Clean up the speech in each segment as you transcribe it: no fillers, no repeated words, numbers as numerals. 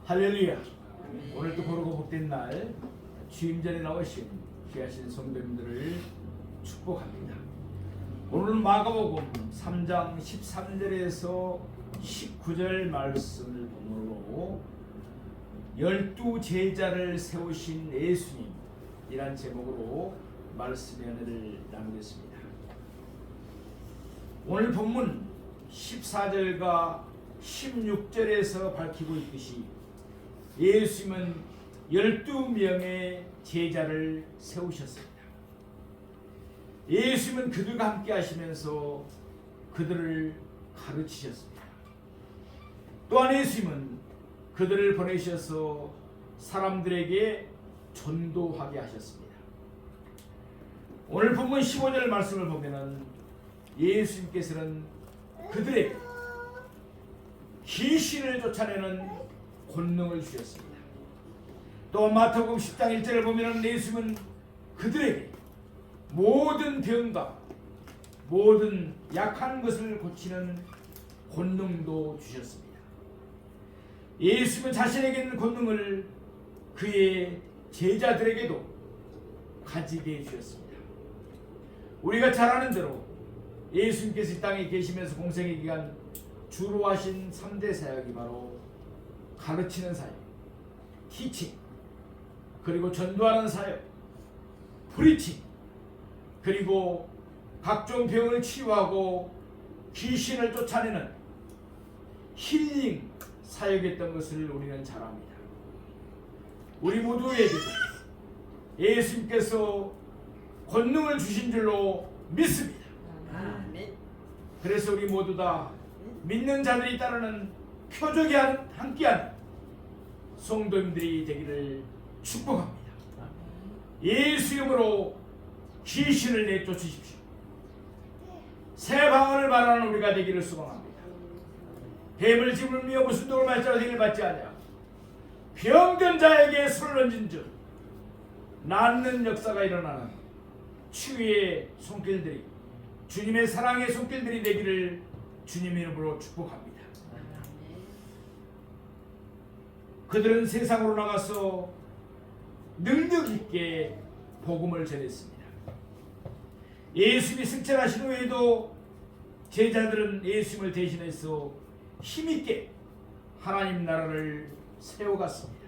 할렐루야. 오늘도 고르고 복된 날 주임전에 나오신 귀하신 성도님들을 축복합니다. 오늘은 마가복음 3장 13절에서 19절 말씀을 본문으로 12제자를 세우신 예수님이란 제목으로 말씀의 은혜를 나누겠습니다. 오늘 본문 14절과 16절에서 밝히고 있듯이 예수님은 12명의 제자를 세우셨습니다. 예수님은 그들과 함께 하시면서 그들을 가르치셨습니다. 또한 예수님은 그들을 보내셔서 사람들에게 전도하게 하셨습니다. 오늘 본문 15절 말씀을 보면은 예수님께서는 그들에게 귀신을 쫓아내는 권능을 주셨습니다. 또 마태복음 10장 1절을 보면 예수님은 그들에게 모든 병과 모든 약한 것을 고치는 권능도 주셨습니다. 예수님은 자신에게 있는 권능을 그의 제자들에게도 가지게 해주셨습니다. 우리가 잘 아는 대로 예수님께서 이 땅에 계시면서 공생의 기간 주로 하신 3대 사역이 바로 가르치는 사역, 티칭, 그리고 전도하는 사역, 프리칭, 그리고 각종 병을 치유하고 귀신을 쫓아내는 힐링 사역이었던 것을 우리는 잘 압니다. 우리 모두에게도 예수님께서 권능을 주신 줄로 믿습니다. 그래서 우리 모두 다 믿는 자들이 따르는 표적이 함께하는 성도님들이 되기를 축복합니다. 예수 이름으로 귀신을 내쫓으십시오. 새 방언을 말하는 우리가 되기를 소망합니다. 뱀을 집으며 무슨 독을 맞자로 되기를 받지 않냐. 병든 자에게 손을 얹은 즉 낫는 역사가 일어나는 치유의 손길들이, 주님의 사랑의 손길들이 되기를 주님의 이름으로 축복합니다. 그들은 세상으로 나가서 능력 있게 복음을 전했습니다. 예수님이 승천하신 후에도 제자들은 예수님을 대신해서 힘있게 하나님 나라를 세워갔습니다.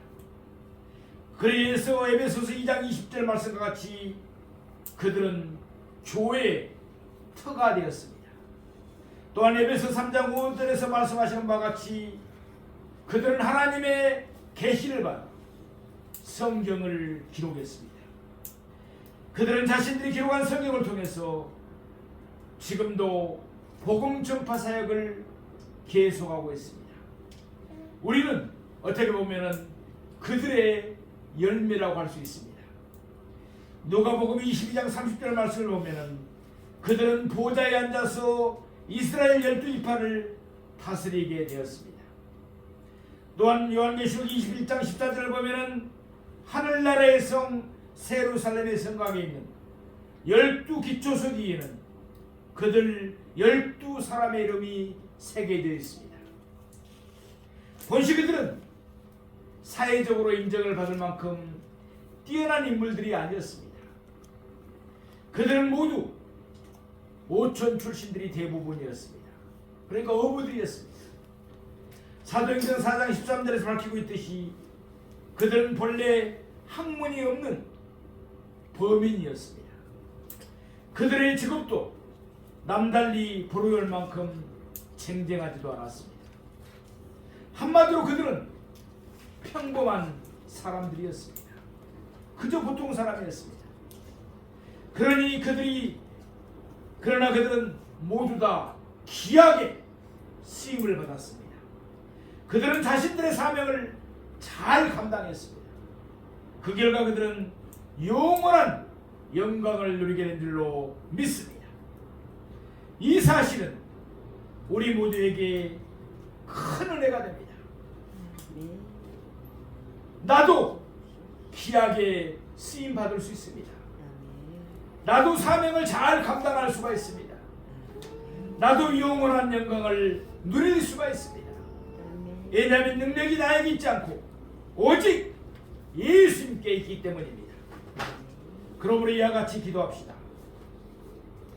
그래서 에베소서 2장 20절 말씀과 같이 그들은 교회의 터가 되었습니다. 또한 에베소 3장 5절에서 말씀하신 바와 같이 그들은 하나님의 계시를 받아 성경을 기록했습니다. 그들은 자신들이 기록한 성경을 통해서 지금도 복음 전파 사역을 계속하고 있습니다. 우리는 어떻게 보면은 그들의 열매라고 할 수 있습니다. 누가복음 22장 30절 말씀을 보면은 그들은 보좌에 앉아서 이스라엘 12지파를 다스리게 되었습니다. 또한 요한계시록 21장 14절을 보면은 하늘나라의 성 세루살렘의 성곽에 있는 12기초석 위에는 그들 12사람의 이름이 새겨져 있습니다. 본시 그들은 사회적으로 인정을 받을 만큼 뛰어난 인물들이 아니었습니다. 그들은 모두 오촌 출신들이 대부분이었습니다. 그러니까 어부들이었습니다. 사도행전 4장 13절에서 밝히고 있듯이 그들은 본래 학문이 없는 범인이었습니다. 그들의 직업도 남달리 부러울 만큼 쟁쟁하지도 않았습니다. 한마디로 그들은 평범한 사람들이었습니다. 그저 보통 사람이었습니다. 그러나 그들은 모두 다 귀하게 쓰임을 받았습니다. 그들은 자신들의 사명을 잘 감당했습니다. 그 결과 그들은 영원한 영광을 누리게 된 줄로 믿습니다. 이 사실은 우리 모두에게 큰 은혜가 됩니다. 나도 귀하게 쓰임 받을 수 있습니다. 나도 사명을 잘 감당할 수가 있습니다. 나도 영원한 영광을 누릴 수가 있습니다. 왜냐하면 능력이 나에게 있지 않고 오직 예수님께 있기 때문입니다. 그러므로 이와 같이 기도합시다.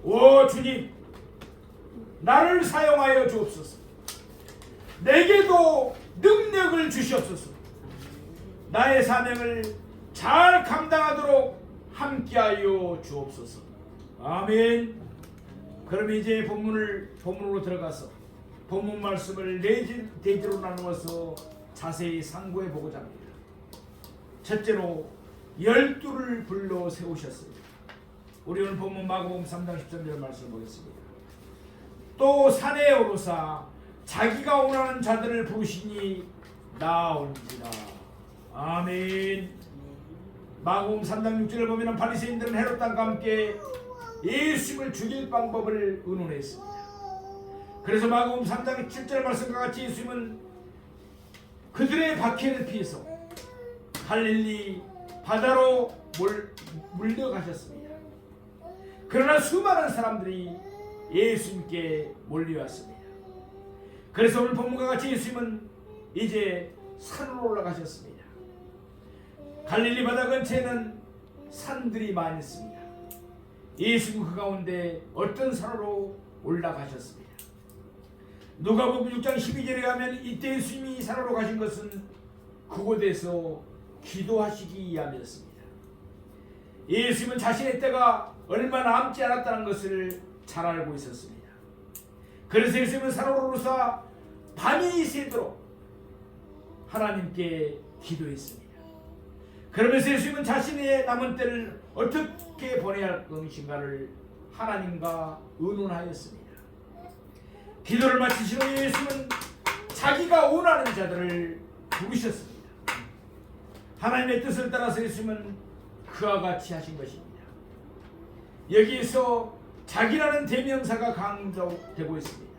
오 주님, 나를 사용하여 주옵소서. 내게도 능력을 주시옵소서. 나의 사명을 잘 감당하도록 함께하여 주옵소서. 아멘. 그럼 이제 본문으로 들어가서 본문 말씀을 네 대지로 나누어서 자세히 상고해 보고자 합니다. 첫째로 12를 불러 세우셨습니다. 우리 오늘 본문 마가복음 3장 13절 말씀 보겠습니다. 또 산에 오르사 자기가 원하는 자들을 부르시니 나온지라. 아멘. 마가복음 3장 6절을 보면 바리새인들은 헤롯 왕과 함께 예수님을 죽일 방법을 의논했습니다. 그래서 마가복음 3장 7절 말씀과 같이 예수님은 그들의 박해를 피해서 갈릴리 바다로 물려가셨습니다. 그러나 수많은 사람들이 예수님께 몰려왔습니다. 그래서 오늘 본문과 같이 예수님은 이제 산으로 올라가셨습니다. 갈릴리 바다 근처에는 산들이 많이 있습니다. 예수님은 그 가운데 어떤 산으로 올라가셨습니다. 누가복음 6장 12절에 가면 이때 예수님이 산으로 가신 것은 그곳에서 기도하시기 위함이었습니다. 예수님은 자신의 때가 얼마 남지 않았다는 것을 잘 알고 있었습니다. 그래서 예수님은 산으로 오르사 밤이 새도록 하나님께 기도했습니다. 그러면서 예수님은 자신의 남은 때를 어떻게 보내야 할 것인가를 하나님과 의논하였습니다. 기도를 마치신 후 예수님은 자기가 원하는 자들을 부르셨습니다. 하나님의 뜻을 따라서 예수님은 그와 같이 하신 것입니다. 여기에서 자기라는 대명사가 강조되고 있습니다.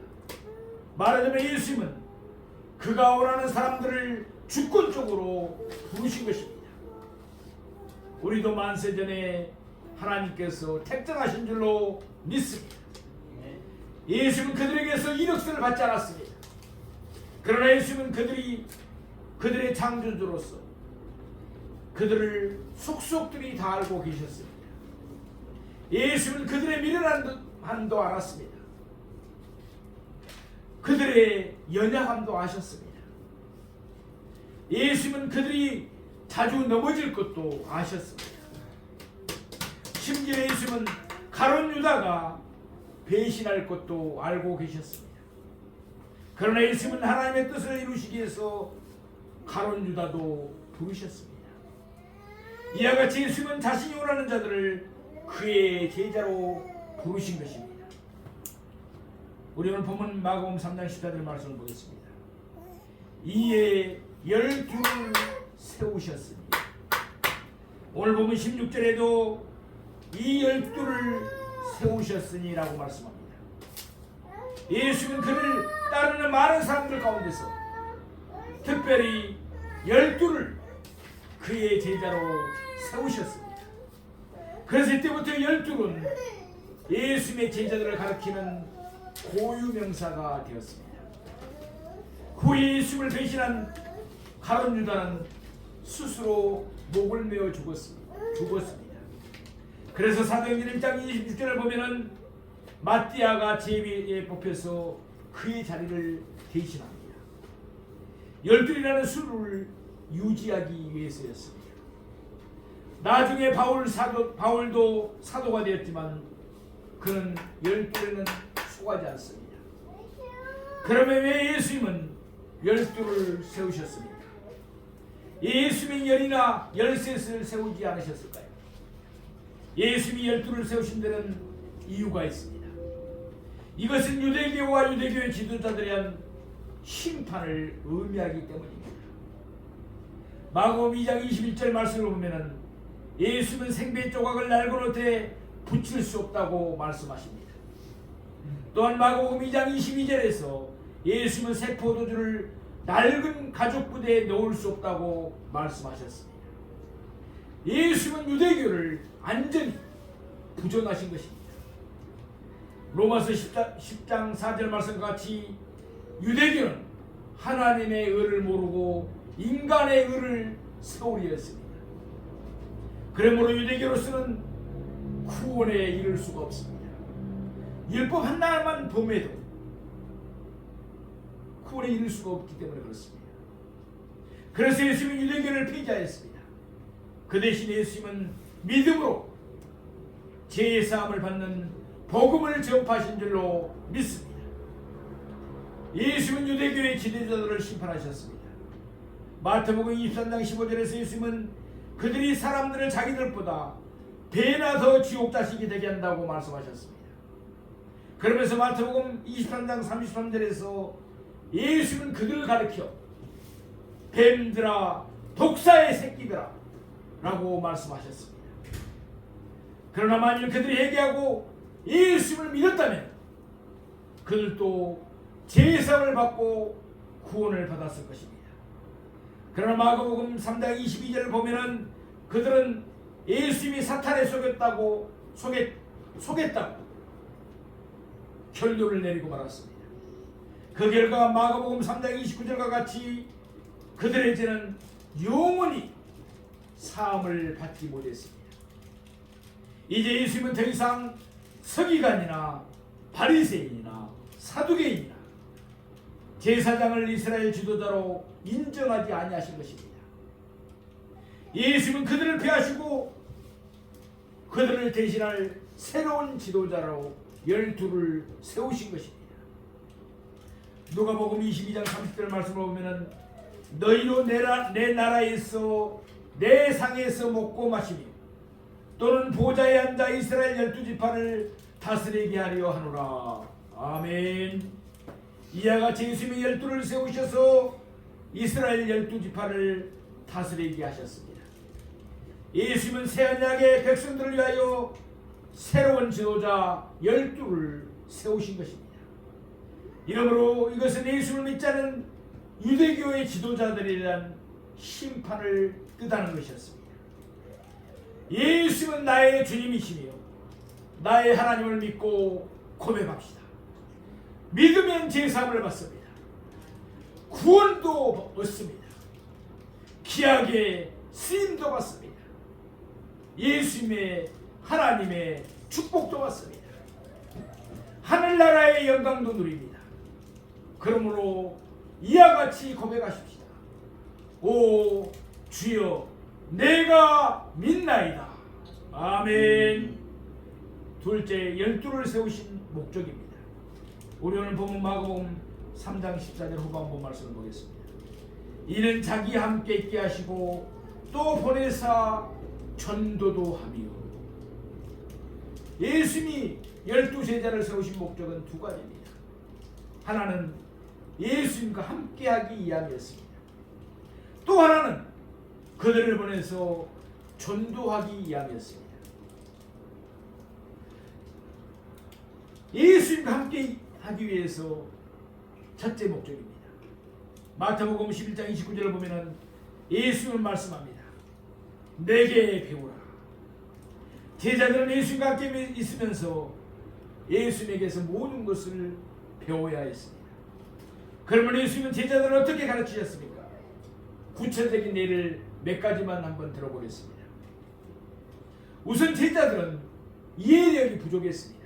말하자면 예수님은 그가 원하는 사람들을 주권적으로 부르신 것입니다. 우리도 만세전에 하나님께서 택정하신 줄로 믿습니다. 예수님은 그들에게서 이력서를 받지 않았습니다. 그러나 예수님은 그들의 창조주로서 그들을 속속들이 다 알고 계셨습니다. 예수님은 그들의 미련함도 알았습니다. 그들의 연약함도 아셨습니다. 예수님은 그들이 자주 넘어질 것도 아셨습니다. 심지어 예수님은 가룟 유다가 배신할 것도 알고 계셨습니다. 그러나 예수님은 하나님의 뜻을 이루시기 위해서 가룟 유다도 부르셨습니다. 이와 같이 예수님은 자신이 원하는 자들을 그의 제자로 부르신 것입니다. 우리 오늘 본문 마가복음 3장 14절 말씀을 보겠습니다. 이에 12를 세우셨습니다. 오늘 보면 16절에도 이 12를 세우셨으니라고 말씀합니다. 예수님은 그를 따르는 많은 사람들 가운데서 특별히 12를 그의 제자로 세우셨습니다. 그래서 이때부터 12는 예수님의 제자들을 가리키는 고유명사가 되었습니다. 후에 예수님을 배신한 가룟 유다는 스스로 목을 메어 죽었습니다. 그래서 사도행전 1장 26절을 보면은 마띠아가 제비에 뽑혀서 그의 자리를 대신합니다. 12이라는 수를 유지하기 위해서였습니다. 나중에 바울도 사도가 되었지만 그는 12에는 속하지 않습니다. 그러면 왜 예수님은 12를 세우셨습니까? 예수님이 10이나 13을 세우지 않으셨을까요? 예수님이 12를 세우신 데는 이유가 있습니다. 이것은 유대교와 유대교의 지도자들에 대한 심판을 의미하기 때문입니다. 마가복음 2장 21절 말씀을 보면은 예수님은 생배 조각을 낡은 옷에 붙일 수 없다고 말씀하십니다. 또한 마가복음 2장 22절에서 예수님은 새 포도주를 낡은 가죽 부대에 넣을 수 없다고 말씀하셨습니다. 예수님은 유대교를 완전히 부정하신 것입니다. 로마서 10장 4절 말씀과 같이 유대교는 하나님의 의를 모르고 인간의 의를 세우리였습니다. 그러므로 유대교로서는 구원에 이를 수가 없습니다. 율법 하나만 범해도 구원에 이를 수가 없기 때문에 그렇습니다. 그래서 예수님은 유대교를 폐지하였습니다. 그 대신 예수님은 믿음으로 죄의 사함을 받는 복음을 전파하신 줄로 믿습니다. 예수님은 유대교의 지도자들을 심판하셨습니다. 마태복음 23장 15절에서 예수님은 그들이 사람들을 자기들보다 배나 더 지옥 자식이 되게 한다고 말씀하셨습니다. 그러면서 마태복음 23장 33절에서 예수님은 그들을 가리켜 뱀들아 독사의 새끼들아 라고 말씀하셨습니다. 그러나 만일 그들이 회개하고 예수님을 믿었다면 그들도 제사를 받고 구원을 받았을 것입니다. 그러나 마가복음 3장 22절을 보면은 그들은 예수님이 사탄에 속였다고 결론을 내리고 말았습니다. 그 결과 마가복음 3장 29절과 같이 그들의 죄는 영원히 사함을 받지 못했습니다. 이제 예수님은 더 이상 서기관이나 바리새인이나 사두개인이나 제사장을 이스라엘 지도자로 인정하지 아니하신 것입니다. 예수님은 그들을 폐하시고 그들을 대신할 새로운 지도자로 12를 세우신 것입니다. 누가복음 22장 30절 말씀을 보면은 너희로 내 나라에서 내 상에서 먹고 마시며 또는 보좌에 앉아 이스라엘 12지파를 다스리게 하려 하노라. 아멘. 이와 같이 예수님이 12를 세우셔서 이스라엘 12지파를 다스리게 하셨습니다. 예수님은 새 언약의 백성들을 위하여 새로운 지도자 12를 세우신 것입니다. 이러므로 이것은 예수를 믿지 않은 유대교의 지도자들에 대한 심판을 뜻하는 것이었습니다. 예수는 나의 주님이시며 나의 하나님을 믿고 고백합시다. 믿으면 제사함을 받습니다. 구원도 얻습니다. 귀하게 쓰임도 받습니다. 예수님의 하나님의 축복도 받습니다. 하늘나라의 영광도 누립니다. 그러므로 이와 같이 고백하십시다. 오 주여 내가 믿나이다. 아멘. 둘째, 12를 세우신 목적입니다. 우리 오늘 본문 마가복음 3장 14절 후반부 말씀을 보겠습니다. 이는 자기 함께 있게 하시고 또 보내사 전도도 하며. 예수님이 12제자를 세우신 목적은 두 가지입니다. 하나는 예수님과 함께하기 위함이었습니다. 또 하나는 그들을 보내서 전도하기 위함이었습니다. 예수님과 함께 하기 위해서 첫째 목적입니다. 마태복음 11장 29절을 보면은 예수님은 말씀합니다. 내게 배우라. 제자들은 예수님과 함께 있으면서 예수님에게서 모든 것을 배워야 했습니다. 그러면 예수님은 제자들을 어떻게 가르치셨습니까? 구체적인 예를 몇 가지만 한번 들어보겠습니다. 우선 제자들은 이해력이 부족했습니다.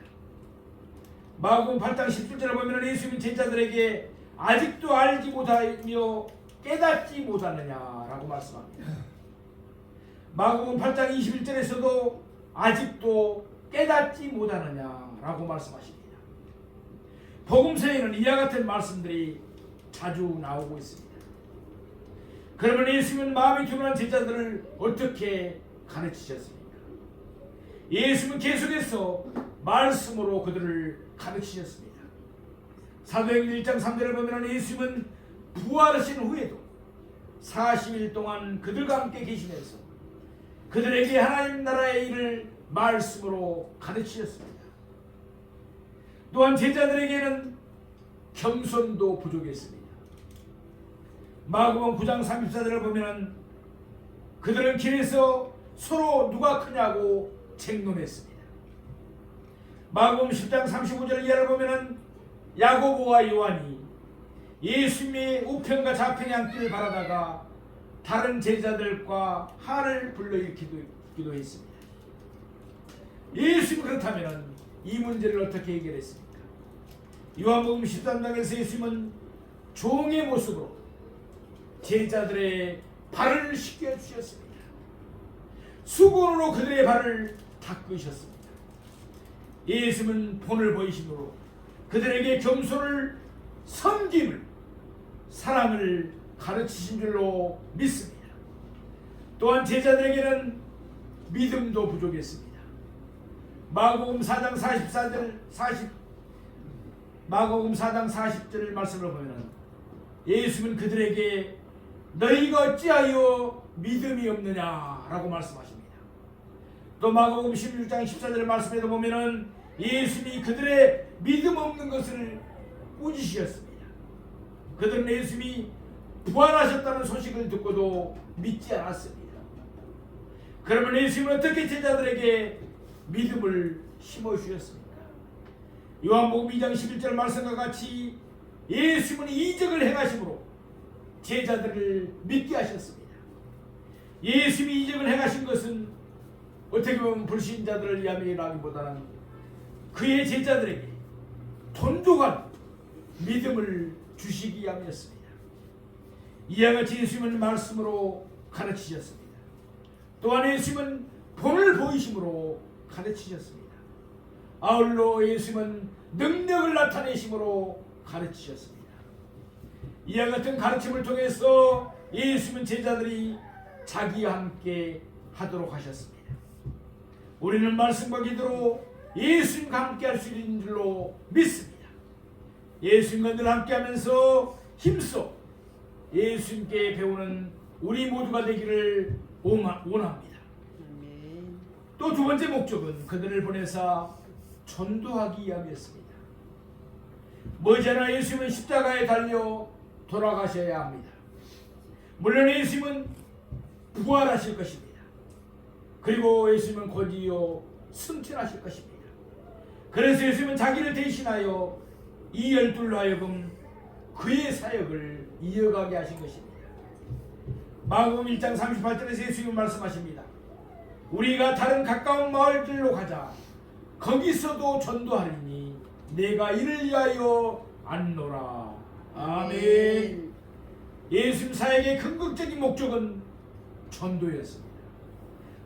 마가복음 8장 17절을 보면 예수님은 제자들에게 아직도 알지 못하며 깨닫지 못하느냐라고 말씀합니다. 마가복음 8장 21절에서도 아직도 깨닫지 못하느냐라고 말씀하십니다. 복음서에는 이와 같은 말씀들이 자주 나오고 있습니다. 그러면 예수님은 마음이 둔한 제자들을 어떻게 가르치셨습니까? 예수님은 계속해서 말씀으로 그들을 가르치셨습니다. 사도행전 1장 3절을 보면 예수님은 부활하신 후에도 40일 동안 그들과 함께 계시면서 그들에게 하나님 나라의 일을 말씀으로 가르치셨습니다. 또한 제자들에게는 겸손도 부족했습니다. 마가복음 9장 34절을 보면 그들은 길에서 서로 누가 크냐고 쟁론했습니다. 마가복음 10장 35절 이하를 보면 야고보와 요한이 예수님의 우편과 좌편에 앉기를 바라다가 다른 제자들과 한을 불러일으키기도 했습니다. 예수님 그렇다면 이 문제를 어떻게 해결했습니까? 요한복음 13장에서 예수님은 종의 모습으로 제자들의 발을 씻겨주셨습니다. 수건으로 그들의 발을 닦으셨습니다. 예수님은 본을 보이심으로 그들에게 겸손을, 섬김을, 사랑을 가르치신 줄로 믿습니다. 또한 제자들에게는 믿음도 부족했습니다. 마가복음 4장 40절 말씀을 보면 예수님은 그들에게 너희가 어찌하여 믿음이 없느냐라고 말씀하십니다. 또 마가복음 16장 14절 말씀에도 보면은 예수님이 그들의 믿음 없는 것을 꾸짖으셨습니다. 그들은 예수님이 부활하셨다는 소식을 듣고도 믿지 않았습니다. 그러면 예수님은 어떻게 제자들에게 믿음을 심어주셨습니까? 요한복음 2장 11절 말씀과 같이 예수님은 이적을 행하심으로 제자들을 믿게 하셨습니다. 예수님이 이적을 행하신 것은 어떻게 보면 불신자들을 위함이라기보다는 그의 제자들에게 돈독한 믿음을 주시기 위함이었습니다. 이와 같이 예수님은 말씀으로 가르치셨습니다. 또한 예수님은 본을 보이심으로 가르치셨습니다. 아울러 예수님은 능력을 나타내심으로 가르치셨습니다. 이와 같은 가르침을 통해서 예수님은 제자들이 자기와 함께 하도록 하셨습니다. 우리는 말씀과 기도로 예수님과 함께 할 수 있는 줄로 믿습니다. 예수님과 늘 함께 하면서 힘써 예수님께 배우는 우리 모두가 되기를 원합니다. 또 두 번째 목적은 그들을 보내사 전도하기 위함이었습니다. 머지않아 예수님은 십자가에 달려 돌아가셔야 합니다. 물론 예수님은 부활하실 것입니다. 그리고 예수님은 곧이어 승천하실 것입니다. 그래서 예수님은 자기를 대신하여 이 12로 하여금 그의 사역을 이어가게 하신 것입니다. 마가복음 1장 38절에서 예수님은 말씀하십니다. 우리가 다른 가까운 마을들로 가자. 거기서도 전도하리니 내가 이를 위하여 안노라. 아멘. 예수님 사역의 궁극적인 목적은 전도였습니다.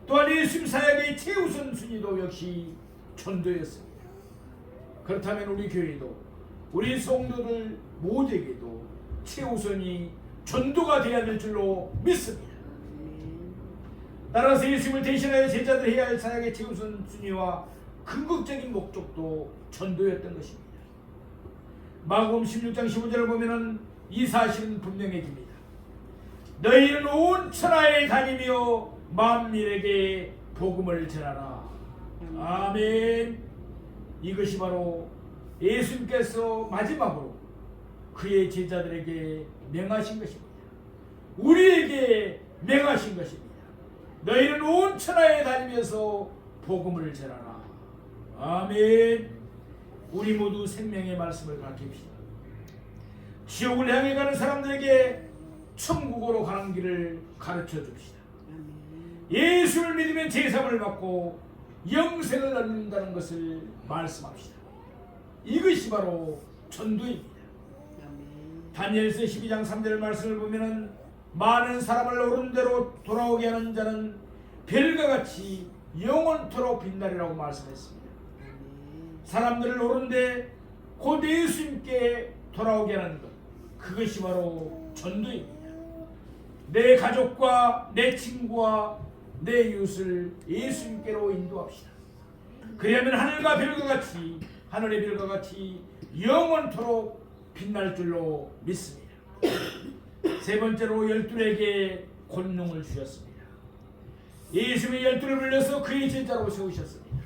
또한 예수님 사역의 최우선 순위도 역시 전도였습니다. 그렇다면 우리 교회도 우리 성도들 모두에게도 최우선이 전도가 되어야 될 줄로 믿습니다. 따라서 예수님을 대신하여 제자들 해야 할 사역의 최우선 순위와 궁극적인 목적도 전도였던 것입니다. 마가복음 16장 15절을 보면은 이 사실은 분명해집니다. 너희는 온 천하에 다니며 만민에게 복음을 전하라. 아멘. 이것이 바로 예수님께서 마지막으로 그의 제자들에게 명하신 것입니다. 우리에게 명하신 것입니다. 너희는 온 천하에 다니면서 복음을 전하라. 아멘. 우리 모두 생명의 말씀을 밝힙시다. 지옥을 향해 가는 사람들에게 천국으로 가는 길을 가르쳐 줍시다. 예수를 믿으면 제사함을 받고 영생을 얻는다는 것을 말씀합시다. 이것이 바로 전도입니다. 다니엘서 12장 3절 말씀을 보면은 많은 사람을 옳은 대로 돌아오게 하는 자는 별과 같이 영원토록 빛나리라고 말씀했습니다. 사람들을 옳은데 곧 예수님께 돌아오게 하는 것, 그것이 바로 전도입니다. 내 가족과 내 친구와 내 이웃을 예수님께로 인도합시다. 그리하면 하늘과 별과 같이, 하늘의 별과 같이 영원토록 빛날 줄로 믿습니다. 세 번째로 12에게 권능을 주셨습니다. 예수님이 12를 불러서 그의 제자로 세우셨습니다.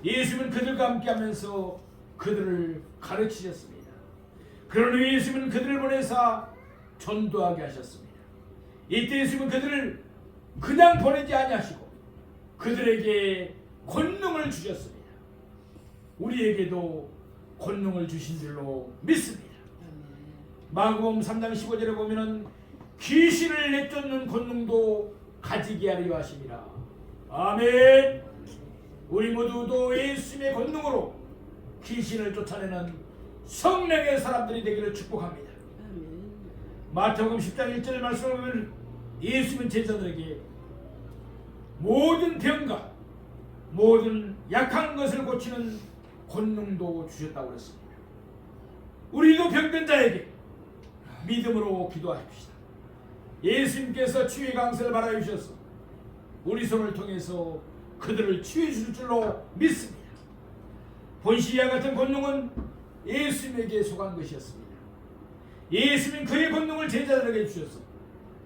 예수님은 그들과 함께하면서 그들을 가르치셨습니다. 그런 후에 예수님은 그들을 보내사 전도하게 하셨습니다. 이때 예수님은 그들을 그냥 보내지 아니하시고 그들에게 권능을 주셨습니다. 우리에게도 권능을 주신 줄로 믿습니다. 마가복음 3장 15절에 보면은 귀신을 내쫓는 권능도 가지게 하려 하심이라. 아멘. 우리 모두도 예수님의 권능으로 귀신을 쫓아내는 성령의 사람들이 되기를 축복합니다. 마태복음 10장 1절 말씀을 보면 예수님은 제자들에게 모든 병과 모든 약한 것을 고치는 권능도 주셨다고 그랬습니다. 우리도 병든 자에게 믿음으로 기도하십시다. 예수님께서 치유의 강세를 바라여 주셔서 우리 손을 통해서 그들을 치유해 주실 줄로 믿습니다. 본시와 같은 권능은 예수님에게 속한 것이었습니다. 예수님은 그의 권능을 제자들에게 주셔서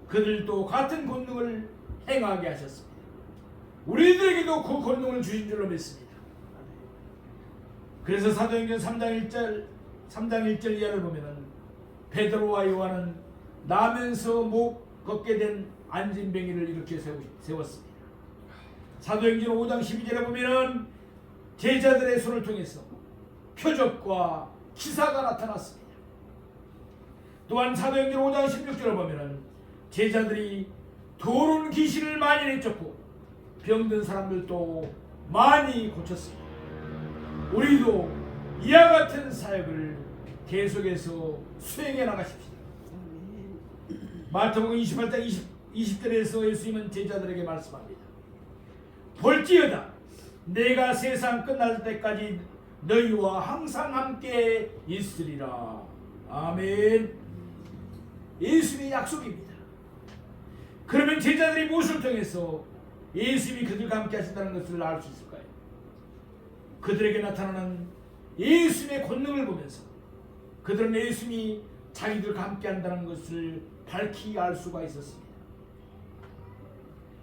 그들도 같은 권능을 행하게 하셨습니다. 우리들에게도 그 권능을 주신 줄로 믿습니다. 그래서 사도행전 3장 1절 이하를 보면은 베드로와 요한은 나면서 못 걷게 된 안진뱅이를 이렇게 세웠습니다. 사도행전 5장 12절에 보면은 제자들의 손을 통해서 표적과 기사가 나타났습니다. 또한 사도행전 5장 16절을 보면은 제자들이 더러운 귀신을 많이 내쫓고 병든 사람들도 많이 고쳤습니다. 우리도 이와 같은 사역을 계속해서 수행해 나가십시다. 마태복음 28장 20절에서 예수님은 제자들에게 말씀합니다. 볼지어다 내가 세상 끝날 때까지 너희와 항상 함께 있으리라. 아멘. 예수님의 약속입니다. 그러면 제자들이 무엇을 통해서 예수님이 그들과 함께 하신다는 것을 알 수 있을까요? 그들에게 나타나는 예수님의 권능을 보면서 그들은 예수님이 자기들과 함께 한다는 것을 밝히 알 수가 있었습니다.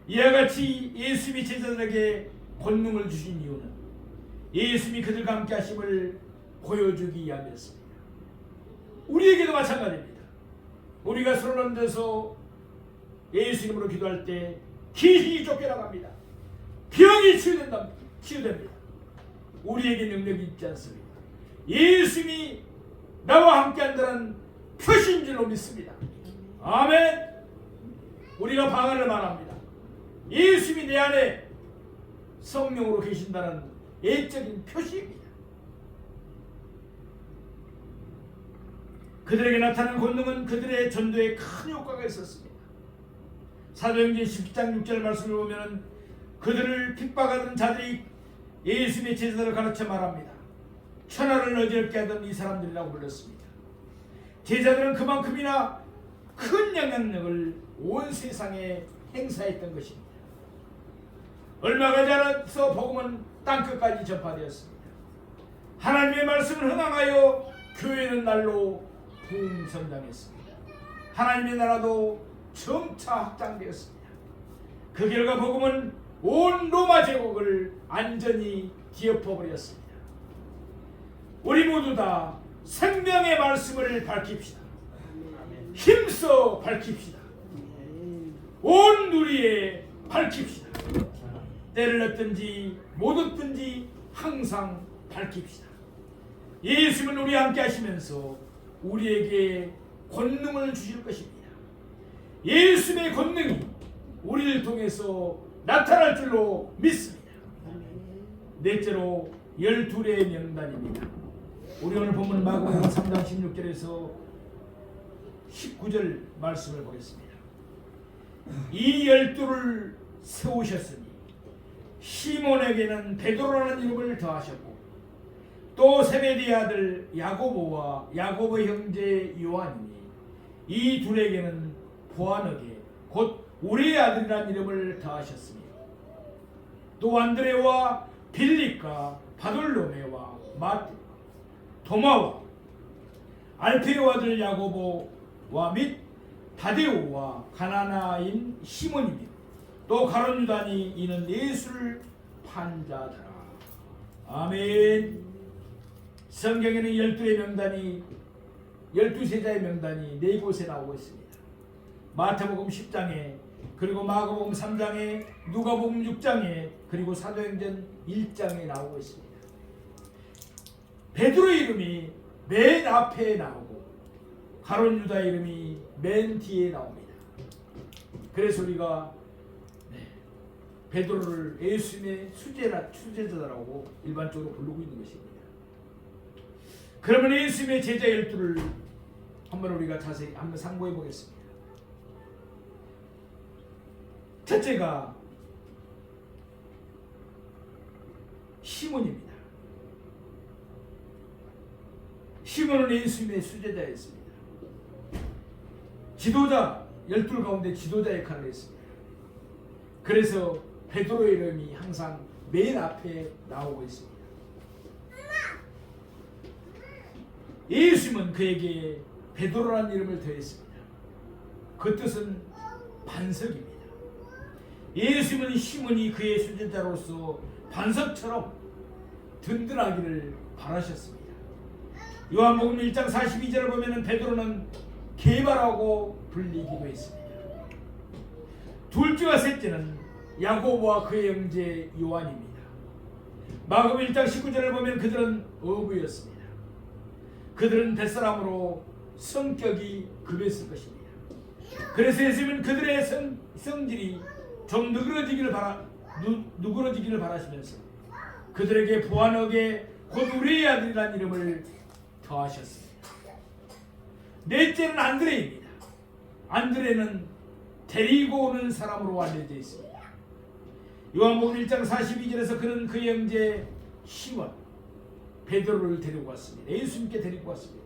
이와 같이 예수님이 제자들에게 권능을 주신 이유는 예수님이 그들과 함께 하심을 보여주기 위함이었습니다. 우리에게도 마찬가지입니다. 우리가 손을 얹어서 예수님으로 기도할 때 귀신이 쫓겨나갑니다. 병이 치유됩니다. 우리에게 능력이 있지 않습니다. 예수님이 나와 함께 한다는 표시인 줄로 믿습니다. 아멘. 우리가 방언을 말합니다. 예수님이 내 안에 성령으로 계신다는 애적인 표시입니다. 그들에게 나타난 권능은 그들의 전도에 큰 효과가 있었습니다. 사도행전 10장 6절 말씀을 보면 그들을 핍박하던 자들이 예수님의 제자들을 가르쳐 말합니다. 천하를 어지럽게 하던 이 사람들이라고 불렀습니다. 제자들은 그만큼이나 큰 영향력을 온 세상에 행사했던 것입니다. 얼마 가지 않아서 복음은 땅끝까지 전파되었습니다. 하나님의 말씀을 흥황하여 교회는 날로 부흥성장했습니다. 하나님의 나라도 점차 확장되었습니다. 그 결과 복음은 온 로마 제국을 안전히 뒤엎어버렸습니다. 우리 모두 다 생명의 말씀을 밝힙시다. 힘써 밝힙시다. 온 누리에 밝힙시다. 때를 얻든지 못 얻든지 항상 밝힙시다. 예수님은 우리와 함께 하시면서 우리에게 권능을 주실 것입니다. 예수님의 권능이 우리를 통해서 나타날 줄로 믿습니다. 넷째로 12의 명단입니다. 우리 오늘 본문 마가복음 3장 16절에서 19절 말씀을 보겠습니다. 이 12를 세우셨으니 시몬에게는 베드로라는 이름을 더하셨고 또 세베대의 아들 야고보와 야고보 형제 요한이니 이 둘에게는 보아너게 곧 우리의 아들이라는 이름을 더하셨으며 또 안드레와 빌립과 바돌로메와 마태 도마와 알페오 아들 야고보와 및 다데오와 가나나인 시몬이며 또 가룟 유다니 이는 예수를 판 자더라. 아멘. 성경에는 12의 명단이 12세자의 명단이 4곳에 나오고 있습니다. 마태복음 10장에 그리고 마가복음 3장에 누가복음 6장에 그리고 사도행전 1장에 나오고 있습니다. 베드로의 이름이 맨 앞에 나오고 가룟 유다의 이름이 맨 뒤에 나옵니다. 그래서 우리가 베드로를 예수님의 수제자라고 일반적으로 부르고 있는 것입니다. 그러면 예수님의 제자 12를 한번 우리가 자세히 한번 상고해 보겠습니다. 첫째가 시몬입니다. 시몬은 예수님의 수제자였습니다. 지도자 12 가운데 지도자 역할을 했습니다. 그래서 베드로의 이름이 항상 맨 앞에 나오고 있습니다. 예수님은 그에게 베드로라는 이름을 더했습니다. 그 뜻은 반석입니다. 예수님은 시몬이 그의 수제자로서 반석처럼 든든하기를 바라셨습니다. 요한복음 1장 42절을 보면 베드로는 게바라고 불리기도 했습니다. 둘째와 셋째는 야고보와 그의 형제 요한입니다. 마가복음 1장 19절을 보면 그들은 어부였습니다. 그들은 뱃사람으로 성격이 급했을 것입니다. 그래서 예수님은 그들의 성질이 좀 누그러지기를 바라시면서 그들에게 보아너게 곧 우리의 아들이라는 이름을 더하셨습니다. 넷째는 안드레입니다. 안드레는 데리고 오는 사람으로 알려져 있습니다. 요한복음 1장 42절에서 그는 그의 형제 시몬 베드로를 데리고 왔습니다. 예수님께 데리고 왔습니다.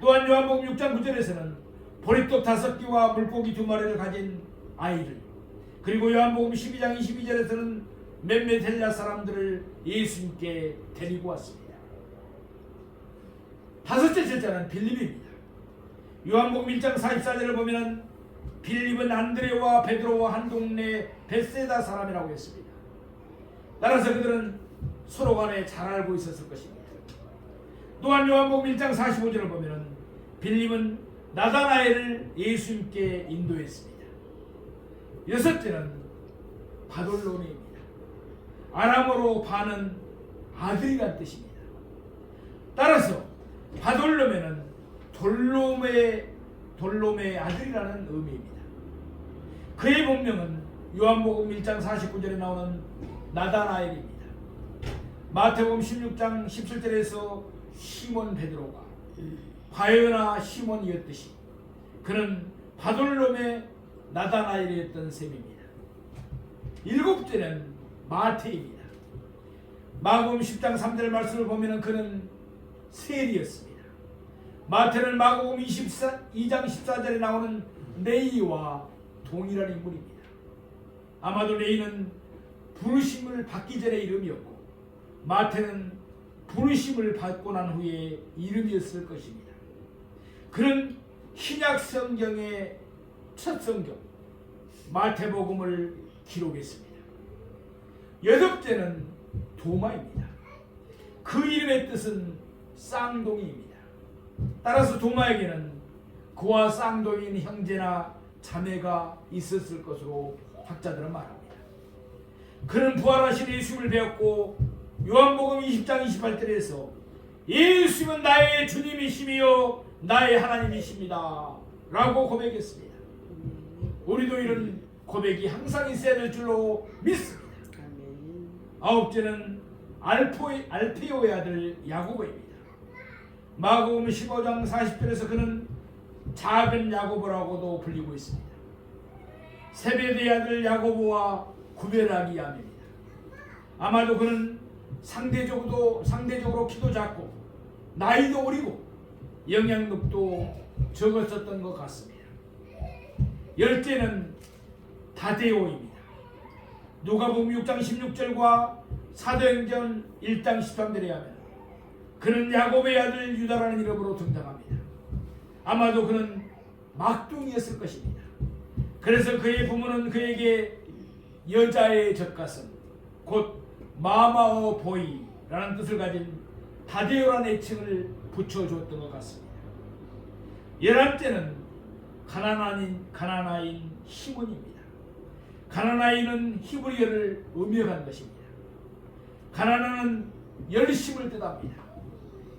또한 요한복음 6장 9절에서는 보리떡 5개와 물고기 2마리를 가진 아이를, 그리고 요한복음 12장 22절에서는 몇몇 헬라 사람들을 예수님께 데리고 왔습니다. 다섯째 제자는 빌립입니다. 요한복음 1장 44절을 보면 빌립은 안드레와 베드로와 한 동네 벳세다 사람이라고 했습니다. 따라서 그들은 서로 간에 잘 알고 있었을 것입니다. 또한 요한복음 1장 45절을 보면 빌립은 나다나엘을 예수님께 인도했습니다. 여섯째는 바돌로메입니다. 아람어로 바는 아들이란 뜻입니다. 따라서 바돌로메는 돌롬의 아들이라는 의미입니다. 그의 본명은 요한복음 1장 49절에 나오는 나다나엘입니다. 마태복음 16장 17절에서 시몬 베드로가 바요나 시몬이었듯이 그는 바돌롬의 나다나엘이었던 셈입니다. 일곱째는 마태입니다. 마가복음 10장 3절 말씀을 보면 그는 셀이었습니다. 마태는 마가복음 22장 14절에 나오는 레이와 동일한 인물입니다. 아마도 레이는 부르심을 받기 전에 이름이었고 마태는 부르심을 받고 난 후에 이름이었을 것입니다. 그는 신약 성경의 첫 성경 마태복음을 기록했습니다. 여덟째는 도마입니다. 그 이름의 뜻은 쌍둥이입니다. 따라서 도마에게는 그와 쌍둥이인 형제나 자매가 있었을 것으로 학자들은 말합니다. 그는 부활하신 예수님을 배웠고 요한복음 20장 28절에서 예수님은 나의 주님이시며 나의 하나님이십니다 라고 고백했습니다. 우리도 이런 고백이 항상 있어야 될 줄로 믿습니다. 아홉째는 알페오의 아들 야고보입니다. 마가복음 15장 40절에서 그는 작은 야고보라고도 불리고 있습니다. 세베대의 아들 야고보와 구별하기 위함입니다. 아마도 그는 상대적으로 키도 작고 나이도 어리고 영향력도 적었었던 것 같습니다. 열째는 다데오입니다. 누가복음 6장 16절과 사도행전 1장 13절에 하면 그는 야곱의 아들 유다라는 이름으로 등장합니다. 아마도 그는 막둥이였을 것입니다. 그래서 그의 부모는 그에게 여자의 젖가슴 곧 마마오 보이라는 뜻을 가진 다데오라는 애칭을 붙여줬던 것 같습니다. 11째는 가나나인 시몬입니다. 가나나인은 히브리어를 음역한 것입니다. 가나나는 열심을 뜻합니다.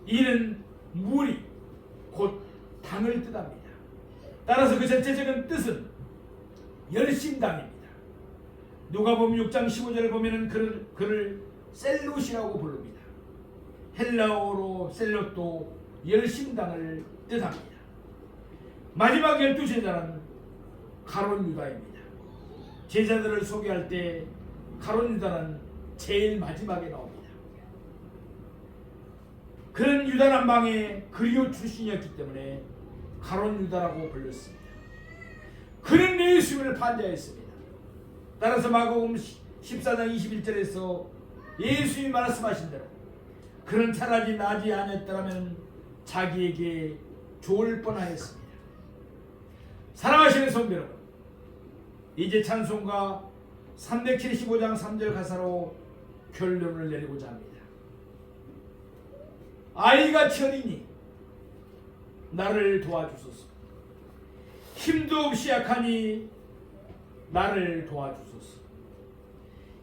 이는 물이 곧 당을 뜻합니다. 따라서 그 전체적인 뜻은 열심당입니다. 누가복음 6장 15절을 보면은 그를 셀롯이라고 부릅니다. 헬라어로 셀롯도 열심당을 뜻합니다. 마지막 12제자는 가룟 유다입니다. 제자들을 소개할 때 가룟 유다는 제일 마지막에 나옵니다. 그는 유다 남방의 그리오 출신이었기 때문에 가룟 유다라고 불렸습니다. 그는 예수님을 반대했습니다. 따라서 마가복음 14장 21절에서 예수님이 말씀하신 대로 그는 차라리 나지 않았더라면 자기에게 좋을 뻔하였습니다. 사랑하시는 성도 여러분, 이제 찬송가 375장 3절 가사로 결론을 내리고자 합니다. 아이같이 어리니 나를 도와주소서. 힘도 없이 약하니 나를 도와주소서.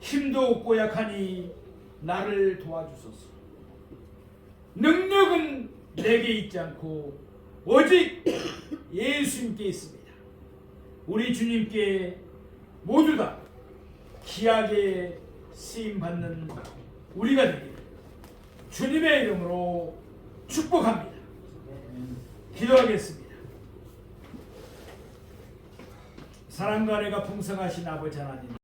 힘도 없고 약하니 나를 도와주소서. 능력은 내게 있지 않고 오직 예수님께 있습니다. 우리 주님께 모두 다 귀하게 쓰임받는 우리가 되기를 주님의 이름으로 축복합니다. 기도하겠습니다. 사랑과 은혜가 풍성하신 아버지 하나님,